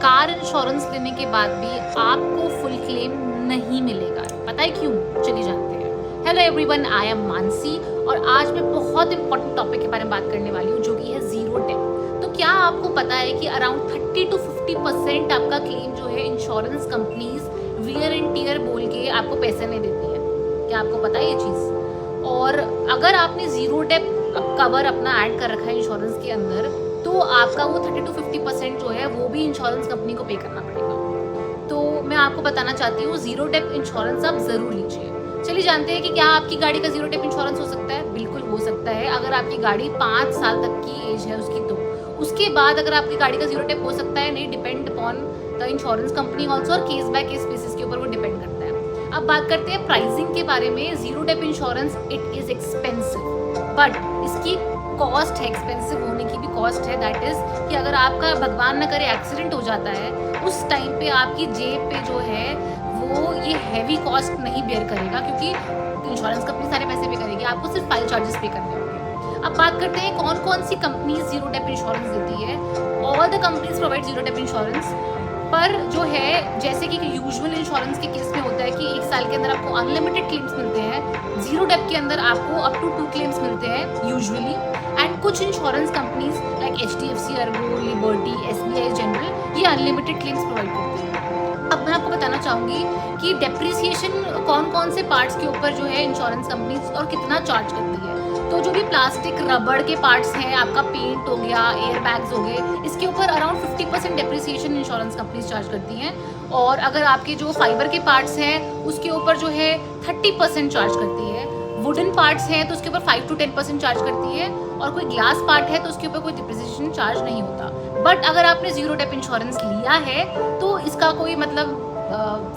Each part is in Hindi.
कार इंश्योरेंस लेने के बाद भी आपको फुल क्लेम नहीं मिलेगा। पता है क्यों? चलिए जानते हैं। Hello everyone, I am Mansi और आज मैं बहुत इंपॉर्टेंट टॉपिक के बारे में बात करने वाली हूँ जो कि है जीरो डेप्थ। तो क्या आपको पता है कि अराउंड 30 to 50% आपका क्लेम जो है insurance companies wear and tear बोल के आपको पैसे नहीं देती है? क्या आपको पता है ये चीज़? और अगर आपने जीरो डेप्थ कवर अपना ऐड कर रखा है इंश्योरेंस के अंदर तो आपका वो 30 to 50% जो है वो भी इंश्योरेंस कंपनी को पे करना पड़ेगा। तो मैं आपको बताना चाहती हूँ जीरो डेप्थ इंश्योरेंस आप ज़रूर लीजिए। चलिए जानते हैं कि क्या आपकी गाड़ी का जीरो डेप्थ इंश्योरेंस हो सकता है? बिल्कुल हो सकता है। अगर आपकी गाड़ी 5 साल तक की एज है उसकी तो उसके बाद अगर आपकी गाड़ी का जीरो डेप्थ हो सकता है नहीं, depend upon the insurance company also, और केस बाय केस बेसिस के ऊपर वो डिपेंड करता है। अब बात करते हैं प्राइसिंग के बारे में। Zero depth insurance it is expensive, but इसकी कॉस्ट है, एक्सपेंसिव होने की भी कॉस्ट है। दैट इज़ कि अगर आपका भगवान न करे एक्सीडेंट हो जाता है उस टाइम पे आपकी जेब पे जो है वो ये हैवी कॉस्ट नहीं बेयर करेगा, क्योंकि इंश्योरेंस कंपनी सारे पैसे पे करेगी, आपको सिर्फ फाइल चार्जेस पे करने होंगे। अब बात करते हैं कौन कौन सी कंपनीज जीरो डेप्थ इंश्योरेंस देती है। All the companies provide zero depth insurance, पर जो है जैसे कि यूजुअल इंश्योरेंस के केस में होता है कि 1 साल के अंदर आपको अनलिमिटेड क्लेम्स मिलते हैं, जीरो डेप्थ के अंदर आपको अप टू 2 क्लेम्स मिलते हैं यूजुअली। एंड कुछ insurance companies like HDFC, Ergo, liberty, SBI general ये अनलिमिटेड क्लेम्स प्रोवाइड करते हैं। अब मैं आपको बताना चाहूँगी कि डेप्रिसिएशन कौन कौन से पार्ट्स के ऊपर जो है इंश्योरेंस कंपनीज और कितना चार्ज करती है। तो जो भी प्लास्टिक रबड़ के पार्ट्स हैं, आपका पेंट हो गया, एयर बैग्स हो गए, इसके ऊपर around 50% depreciation insurance companies charge करती हैं। और अगर आपके जो फाइबर के पार्ट्स हैं उसके ऊपर जो है 30% चार्ज करती है। वुडन पार्ट्स हैं तो उसके ऊपर 5 to 10% चार्ज करती है। और कोई ग्लास पार्ट है तो उसके ऊपर कोई डिप्रिसिएशन चार्ज नहीं होता। बट अगर आपने जीरो डेप्थ इंश्योरेंस लिया है तो इसका कोई मतलब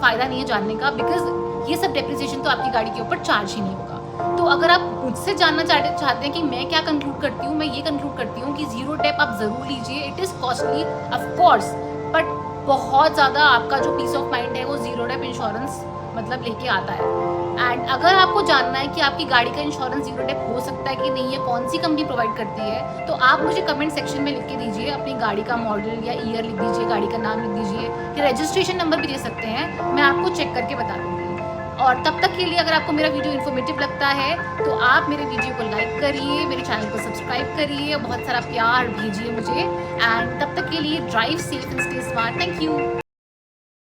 फ़ायदा नहीं है जानने का, बिकॉज ये सब डेप्रिसिएशन तो आपकी गाड़ी के ऊपर चार्ज ही नहीं होगा। तो अगर आप मुझसे जानना चाहते हैं कि मैं क्या कंक्लूड करती हूँ, मैं ये कंक्लूड करती हूँ कि जीरो डेप्थ आप ज़रूर लीजिए। It is costly of course, but बहुत ज़्यादा आपका जो पीस ऑफ माइंड है वो जीरो डेप्थ इंश्योरेंस मतलब लेके आता है। एंड अगर आपको जानना है कि आपकी गाड़ी का इंश्योरेंस जीरो डेप्थ हो सकता है कि नहीं है, कौन सी कंपनी प्रोवाइड करती है, तो आप मुझे कमेंट सेक्शन में लिख के दीजिए। अपनी गाड़ी का मॉडल या ईयर लिख दीजिए, गाड़ी का नाम लिख दीजिए, या रजिस्ट्रेशन नंबर भी दे सकते हैं, मैं आपको चेक करके बता दूँगी। और तब तक के लिए अगर आपको मेरा वीडियो इन्फॉर्मेटिव लगता है तो आप मेरे वीडियो को लाइक करिए, मेरे चैनल को सब्सक्राइब करिए, बहुत सारा प्यार भेजिए मुझे। एंड तब तक के लिए drive safe and stay smart. Thank you.